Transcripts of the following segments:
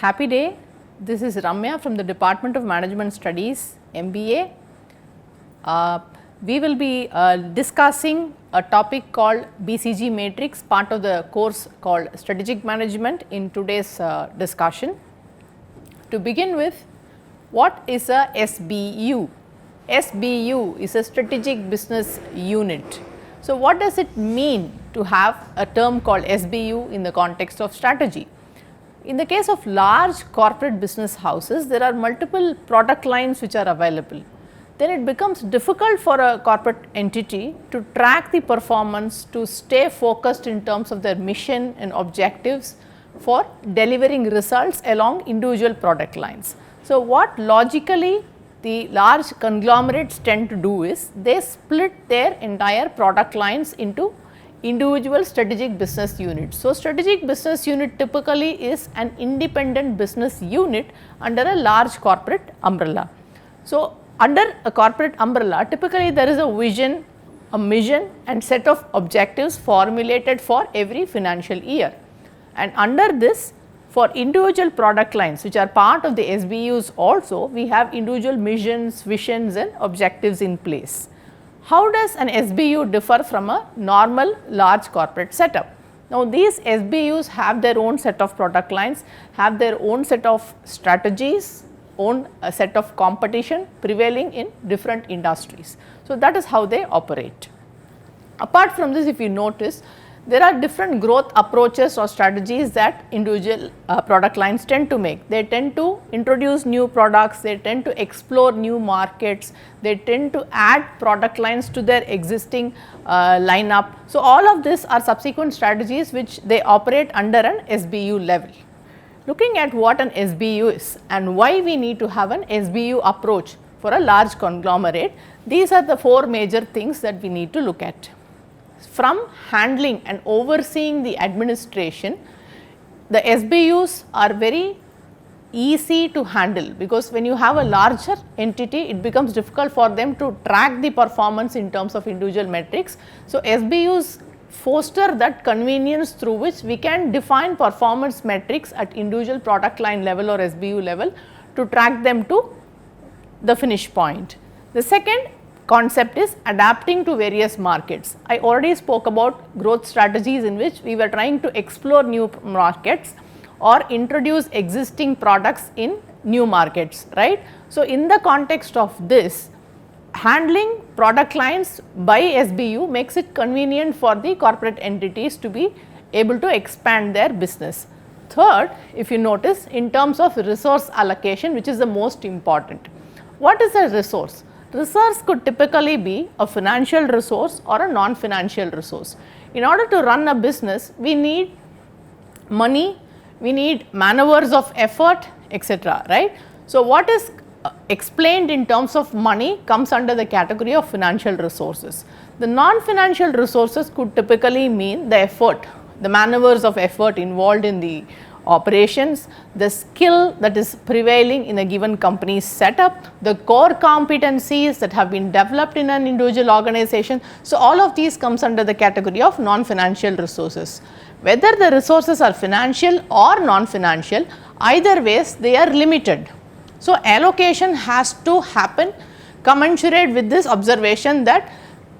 Happy day. This is Ramya from the Department of Management Studies, MBA. We will be discussing a topic called BCG Matrix, part of the course called Strategic Management in today's discussion. To begin with, what is a SBU? SBU is a Strategic Business Unit. So, what does it mean to have a term called SBU in the context of strategy? In the case of large corporate business houses, there are multiple product lines which are available. Then it becomes difficult for a corporate entity to track the performance, to stay focused in terms of their mission and objectives for delivering results along individual product lines. So, what logically the large conglomerates tend to do is they split their entire product lines into individual strategic business units. So, strategic business unit typically is an independent business unit under a large corporate umbrella. So, under a corporate umbrella, typically there is a vision, a mission and set of objectives formulated for every financial year. And under this, for individual product lines which are part of the SBUs also, we have individual missions, visions and objectives in place. How does an SBU differ from a normal large corporate setup? Now, these SBUs have their own set of product lines, have their own set of strategies, own set of competition prevailing in different industries. So, that is how they operate. Apart from this, if you notice, there are different growth approaches or strategies that individual product lines tend to make. They tend to introduce new products, they tend to explore new markets, they tend to add product lines to their existing lineup. So, all of these are subsequent strategies which they operate under an SBU level. Looking at what an SBU is and why we need to have an SBU approach for a large conglomerate, these are the four major things that we need to look at. From handling and overseeing the administration, the SBUs are very easy to handle, because when you have a larger entity, it becomes difficult for them to track the performance in terms of individual metrics. So, SBUs foster that convenience through which we can define performance metrics at individual product line level or SBU level to track them to the finish point. The second concept is adapting to various markets. I already spoke about growth strategies in which we were trying to explore new markets or introduce existing products in new markets, right. So, in the context of this, handling product lines by SBU makes it convenient for the corporate entities to be able to expand their business. Third, if you notice, in terms of resource allocation, which is the most important. What is a resource? Resource could typically be a financial resource or a non-financial resource. In order to run a business, we need money, we need man-hours of effort, etc., right. So, what is explained in terms of money comes under the category of financial resources. The non-financial resources could typically mean the effort, the man-hours of effort involved in the operations, the skill that is prevailing in a given company's setup, the core competencies that have been developed in an individual organization. So, all of these comes under the category of non-financial resources. Whether the resources are financial or non-financial, either ways they are limited. So, allocation has to happen commensurate with this observation that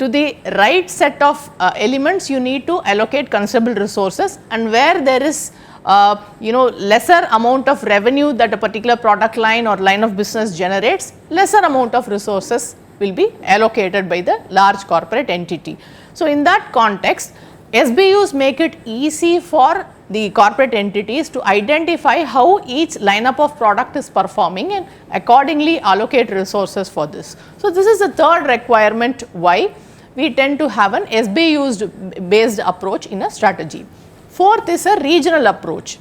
to the right set of elements you need to allocate considerable resources, and where there is lesser amount of revenue that a particular product line or line of business generates, lesser amount of resources will be allocated by the large corporate entity. So, in that context, SBUs make it easy for the corporate entities to identify how each lineup of product is performing and accordingly allocate resources for this. So, this is the third requirement why we tend to have an SBUs based approach in a strategy. Fourth is a regional approach.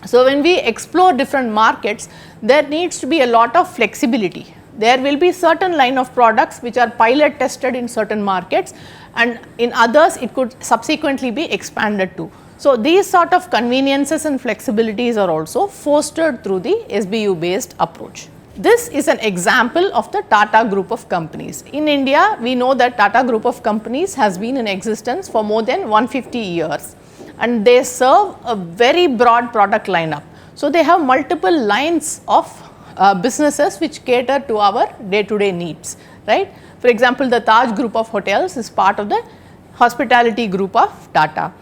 So, when we explore different markets, there needs to be a lot of flexibility. There will be certain line of products which are pilot tested in certain markets, and in others it could subsequently be expanded to. So, these sort of conveniences and flexibilities are also fostered through the SBU based approach. This is an example of the Tata group of companies. In India, we know that Tata group of companies has been in existence for more than 150 years. and they serve a very broad product lineup. So, they have multiple lines of businesses which cater to our day to day needs, right. For example, the Taj group of hotels is part of the hospitality group of Tata.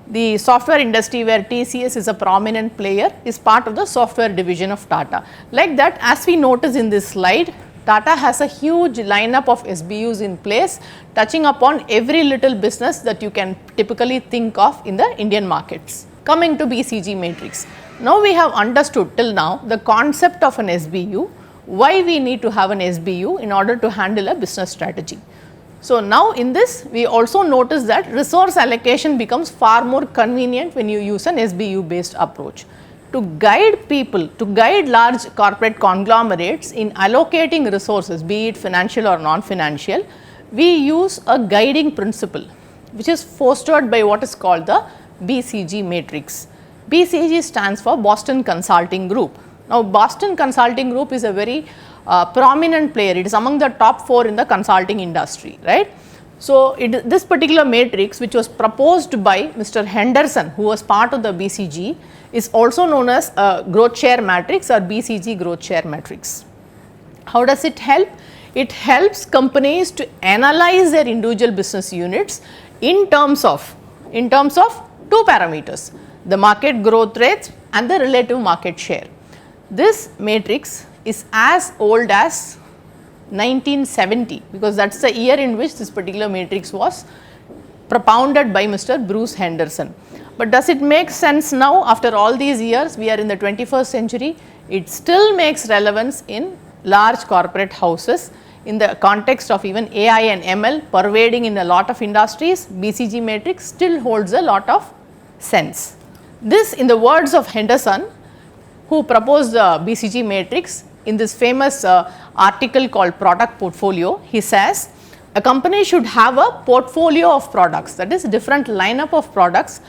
The software industry, where TCS is a prominent player, is part of the software division of Tata. Like that, as we notice in this slide, Tata has a huge lineup of SBUs in place, touching upon every little business that you can typically think of in the Indian markets. Coming to BCG Matrix. Now we have understood till now the concept of an SBU, why we need to have an SBU in order to handle a business strategy. So, now in this we also notice that resource allocation becomes far more convenient when you use an SBU based approach. To guide people, to guide large corporate conglomerates in allocating resources, be it financial or non-financial, we use a guiding principle which is fostered by what is called the BCG Matrix. BCG stands for Boston Consulting Group. Now, Boston Consulting Group is a very prominent player, it is among the top 4 in the consulting industry, right. So, this particular matrix, which was proposed by Mr. Henderson, who was part of the BCG, is also known as growth share matrix or BCG growth share matrix. How does it help? It helps companies to analyze their individual business units in terms of 2 parameters, the market growth rates and the relative market share. This matrix is as old as 1970, because that is the year in which this particular matrix was propounded by Mr. Bruce Henderson. But does it make sense now after all these years? We are in the 21st century, it still makes relevance in large corporate houses in the context of even AI and ML pervading in a lot of industries. BCG matrix still holds a lot of sense. This, in the words of Henderson, who proposed the BCG matrix, in this famous article called product portfolio, he says a company should have a portfolio of products, that is different lineup of products,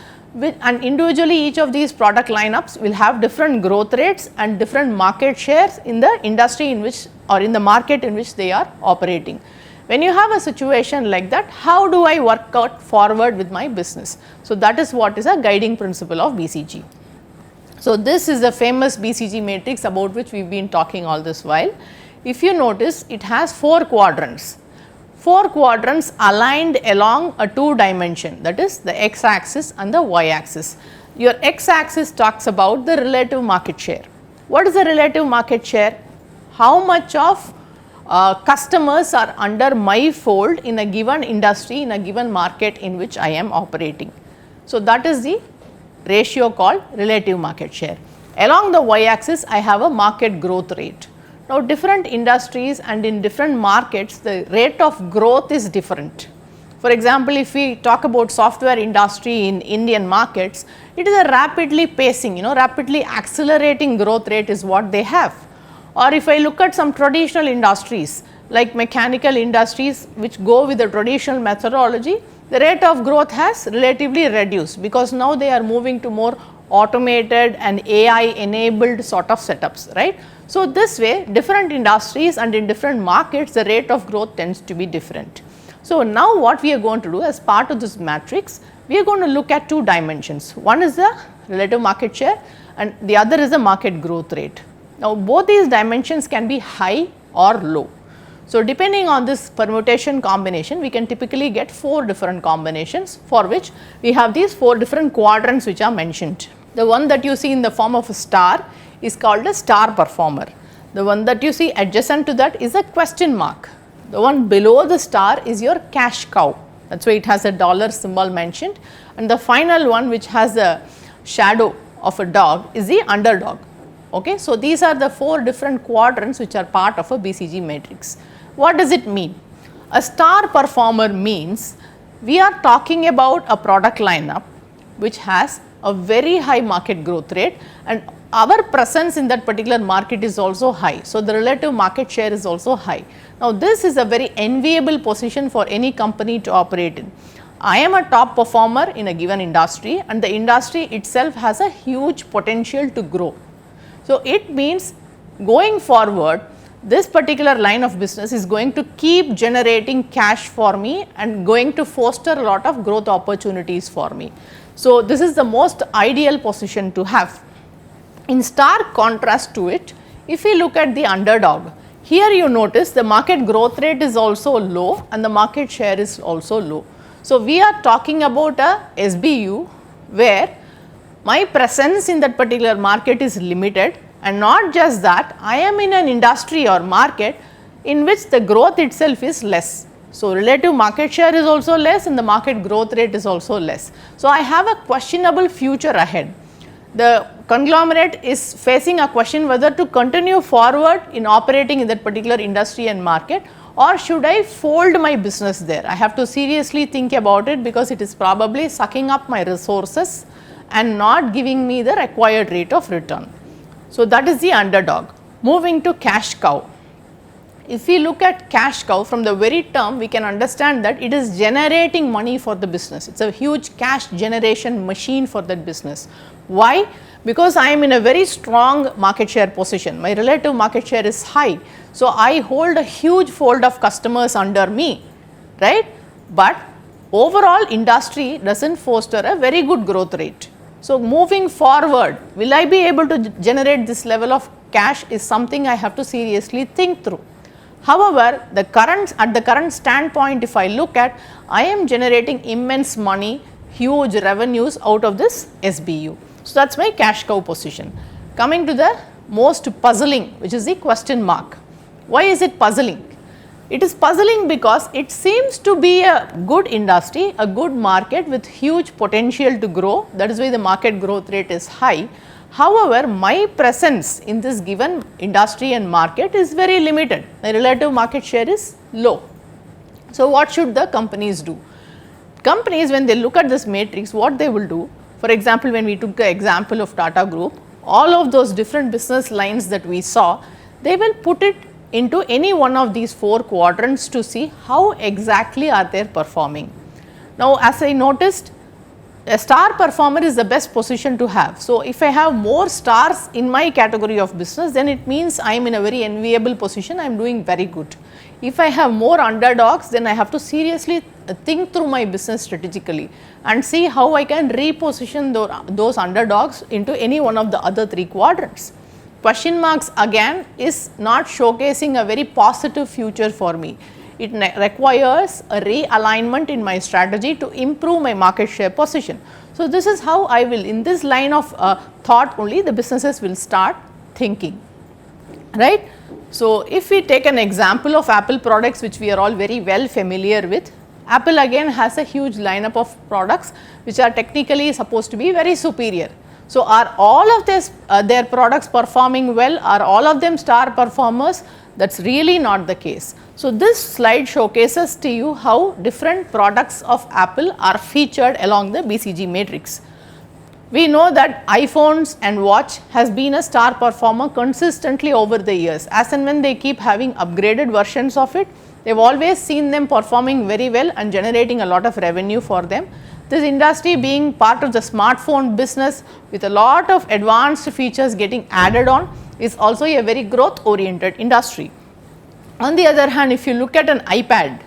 and individually each of these product lineups will have different growth rates and different market shares in the industry in which, or in the market in which they are operating. When you have a situation like that, how do I work out forward with my business? So, that is what is a guiding principle of BCG. So, this is the famous BCG matrix about which we have been talking all this while. If you notice, it has 4 quadrants. 4 quadrants aligned along a 2 dimension, that is the x axis and the y axis. Your x axis talks about the relative market share. What is the relative market share? How much of customers are under my fold in a given industry, in a given market in which I am operating. So, that is the ratio called relative market share. Along the y axis, I have a market growth rate. Now, different industries and in different markets, the rate of growth is different. For example, if we talk about software industry in Indian markets, it is a rapidly pacing, rapidly accelerating growth rate is what they have. Or if I look at some traditional industries like mechanical industries which go with the traditional methodology, the rate of growth has relatively reduced, because now they are moving to more automated and AI enabled sort of setups, right. So, this way different industries and in different markets, the rate of growth tends to be different. So, now what we are going to do as part of this matrix, we are going to look at 2 dimensions. One is the relative market share and the other is the market growth rate. Now, both these dimensions can be high or low. So, depending on this permutation combination, we can typically get 4 different combinations, for which we have these 4 different quadrants which are mentioned. The one that you see in the form of a star is called a star performer. The one that you see adjacent to that is a question mark. The one below the star is your cash cow, that is why it has a dollar symbol mentioned, and the final one which has a shadow of a dog is the underdog. Okay. So, these are the 4 different quadrants which are part of a BCG matrix. What does it mean? A star performer means we are talking about a product lineup which has a very high market growth rate and our presence in that particular market is also high. So, the relative market share is also high. Now, this is a very enviable position for any company to operate in. I am a top performer in a given industry and the industry itself has a huge potential to grow. So, it means going forward, this particular line of business is going to keep generating cash for me and going to foster a lot of growth opportunities for me. So, this is the most ideal position to have. In stark contrast to it, if we look at the underdog, here you notice the market growth rate is also low and the market share is also low. So, we are talking about a SBU where my presence in that particular market is limited, and not just that, I am in an industry or market in which the growth itself is less. So, relative market share is also less and the market growth rate is also less. So, I have a questionable future ahead. The conglomerate is facing a question whether to continue forward in operating in that particular industry and market, or should I fold my business there. I have to seriously think about it because it is probably sucking up my resources and not giving me the required rate of return. So, that is the underdog. Moving to cash cow. If we look at cash cow from the very term, we can understand that it is generating money for the business. It is a huge cash generation machine for that business. Why? Because I am in a very strong market share position. My relative market share is high. So, I hold a huge fold of customers under me, right? But overall industry does not foster a very good growth rate. So, moving forward, will I be able to generate this level of cash is something I have to seriously think through. However, at the current standpoint, if I look at, I am generating immense money, huge revenues out of this SBU. So, that is my cash cow position. Coming to the most puzzling, which is the question mark. Why is it puzzling? It is puzzling because it seems to be a good industry, a good market with huge potential to grow. That is why the market growth rate is high. However, my presence in this given industry and market is very limited. My relative market share is low. So, what should the companies do? Companies, when they look at this matrix, what they will do, for example, when we took the example of Tata Group, all of those different business lines that we saw, they will put it into any one of these 4 quadrants to see how exactly are they performing. Now, as I noticed, a star performer is the best position to have. So, if I have more stars in my category of business, then it means I am in a very enviable position, I am doing very good. If I have more underdogs, then I have to seriously think through my business strategically and see how I can reposition those underdogs into any one of the other 3 quadrants. Question marks again is not showcasing a very positive future for me. It requires a realignment in my strategy to improve my market share position. So, this is how I will, in this line of thought only, the businesses will start thinking, right. So, if we take an example of Apple products, which we are all very well familiar with, Apple again has a huge lineup of products which are technically supposed to be very superior. So, are all of their products performing well? Are all of them star performers? That is really not the case. So, this slide showcases to you how different products of Apple are featured along the BCG matrix. We know that iPhones and watch has been a star performer consistently over the years. As and when they keep having upgraded versions of it, they have always seen them performing very well and generating a lot of revenue for them. This industry being part of the smartphone business with a lot of advanced features getting added on is also a very growth oriented industry. On the other hand, if you look at an iPad,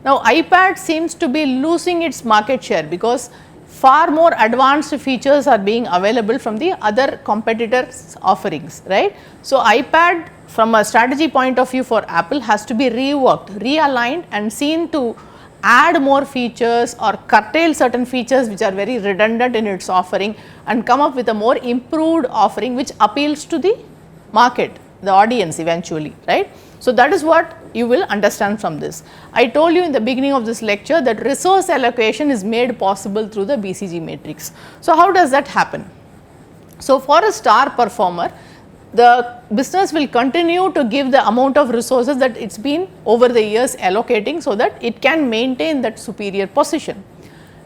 now iPad seems to be losing its market share because far more advanced features are being available from the other competitors' offerings, right. So, iPad from a strategy point of view for Apple has to be reworked, realigned and seen to add more features or curtail certain features which are very redundant in its offering and come up with a more improved offering which appeals to the market, the audience eventually, right. So, that is what you will understand from this. I told you in the beginning of this lecture that resource allocation is made possible through the BCG matrix. So, how does that happen? So, for a star performer, the business will continue to give the amount of resources that it has been over the years allocating so that it can maintain that superior position.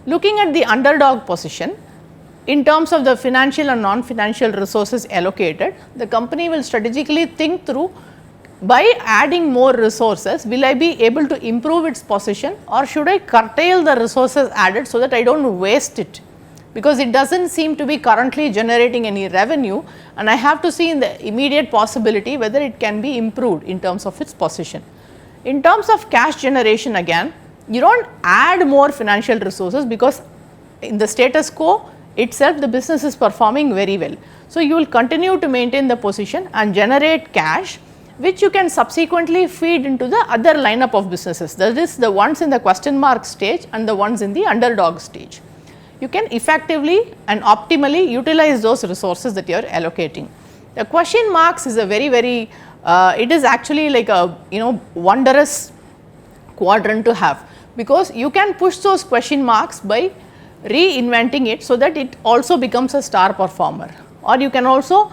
Looking at the underdog position, in terms of the financial and non-financial resources allocated, the company will strategically think through, by adding more resources, will I be able to improve its position or should I curtail the resources added so that I do not waste it, because it does not seem to be currently generating any revenue and I have to see in the immediate possibility whether it can be improved in terms of its position. In terms of cash generation again, you do not add more financial resources because in the status quo itself the business is performing very well. So, you will continue to maintain the position and generate cash, which you can subsequently feed into the other lineup of businesses, that is the ones in the question mark stage and the ones in the underdog stage. You can effectively and optimally utilize those resources that you are allocating. The question marks is a very it is actually like a wondrous quadrant to have, because you can push those question marks by reinventing it so that it also becomes a star performer, or you can also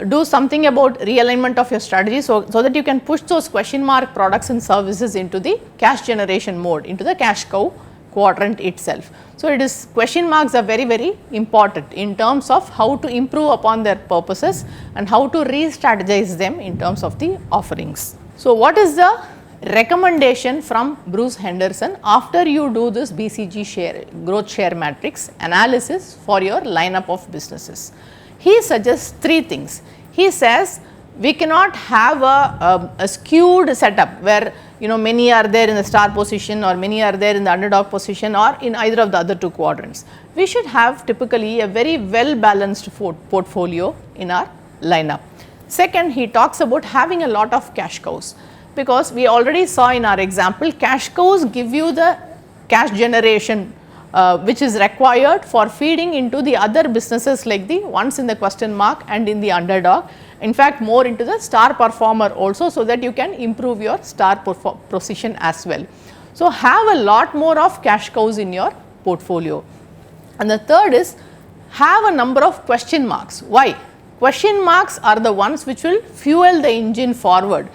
do something about realignment of your strategy, so that you can push those question mark products and services into the cash generation mode, into the cash cow quadrant itself. So, it is question marks are very important in terms of how to improve upon their purposes and how to re-strategize them in terms of the offerings. So, what is the recommendation from Bruce Henderson after you do this BCG growth share matrix analysis for your lineup of businesses? He suggests 3 things. He says we cannot have a skewed setup where many are there in the star position or many are there in the underdog position or in either of the other 2 quadrants. We should have typically a very well balanced portfolio in our lineup. Second, he talks about having a lot of cash cows, because we already saw in our example, cash cows give you the cash generation which is required for feeding into the other businesses like the ones in the question mark and in the underdog. In fact, more into the star performer also, so that you can improve your star position as well. So, have a lot more of cash cows in your portfolio. And the third is have a number of question marks. Why? Question marks are the ones which will fuel the engine forward.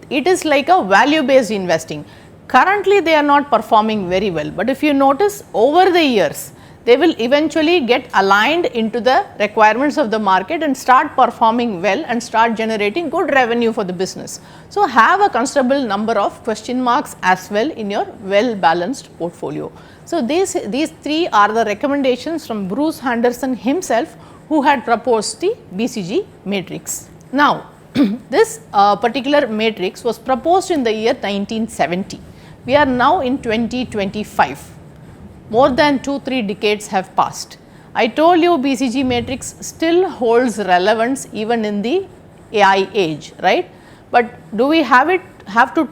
It is like a value based investing. Currently, they are not performing very well, but if you notice over the years, they will eventually get aligned into the requirements of the market and start performing well and start generating good revenue for the business. So, have a considerable number of question marks as well in your well balanced portfolio. So, these 3 are the recommendations from Bruce Henderson himself, who had proposed the BCG matrix. Now, this particular matrix was proposed in the year 1970. We are now in 2025. More than 2-3 decades have passed. I told you BCG matrix still holds relevance even in the AI age, right? But do we have to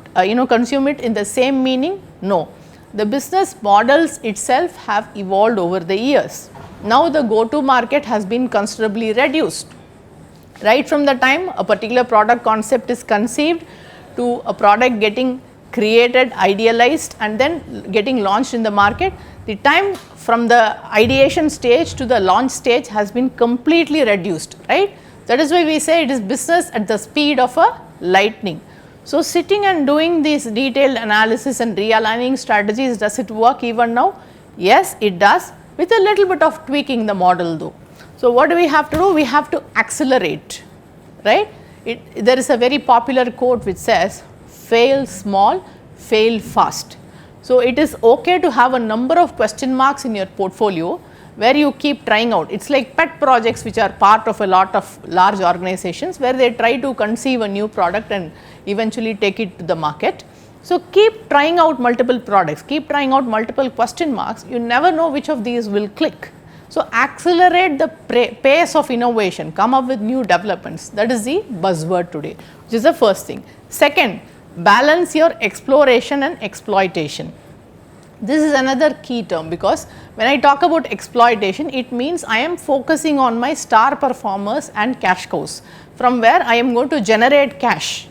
consume it in the same meaning? No. The business models itself have evolved over the years. Now the go-to market has been considerably reduced. Right from the time a particular product concept is conceived to a product getting created, idealized and then getting launched in the market, the time from the ideation stage to the launch stage has been completely reduced, right. That is why we say it is business at the speed of a lightning. So, sitting and doing this detailed analysis and realigning strategies, does it work even now? Yes, it does, with a little bit of tweaking the model though. So, what do we have to do? We have to accelerate, right. There is a very popular quote which says, fail small, fail fast. So, it is okay to have a number of question marks in your portfolio where you keep trying out. It is like pet projects which are part of a lot of large organizations where they try to conceive a new product and eventually take it to the market. So, keep trying out multiple products, keep trying out multiple question marks, you never know which of these will click. So, accelerate the pace of innovation, come up with new developments, that is the buzzword today, which is the first thing. Second, balance your exploration and exploitation. This is another key term, because when I talk about exploitation, it means I am focusing on my star performers and cash cows, from where I am going to generate cash,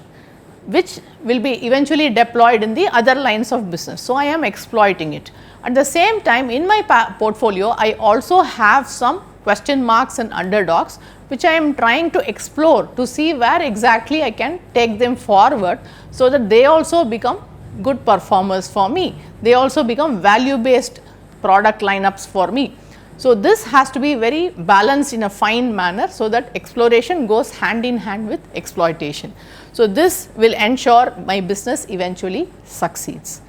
which will be eventually deployed in the other lines of business. So, I am exploiting it. At the same time, in my portfolio, I also have some question marks and underdogs, which I am trying to explore to see where exactly I can take them forward, so that they also become good performers for me. They also become value based product lineups for me. So, this has to be very balanced in a fine manner, so that exploration goes hand in hand with exploitation. So, this will ensure my business eventually succeeds.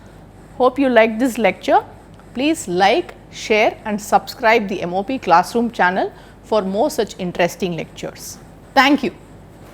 Hope you liked this lecture. Please like, share and subscribe the M.O.P classroom channel for more such interesting lectures. Thank you.